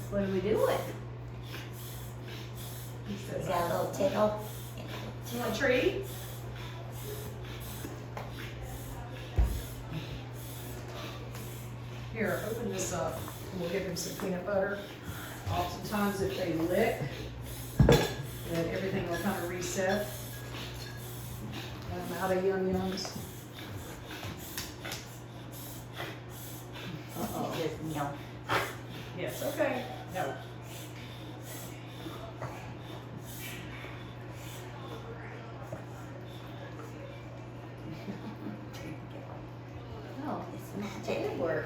What are we doing? He says, Is that a little tickle? you want a treat? Here, open this up, and we'll give him some peanut butter. Oftentimes, if they lick, then everything will kind of reset. I'm out of yum-yums. Uh-oh. No. Yes, okay. No. Oh, it's Did magic. it work?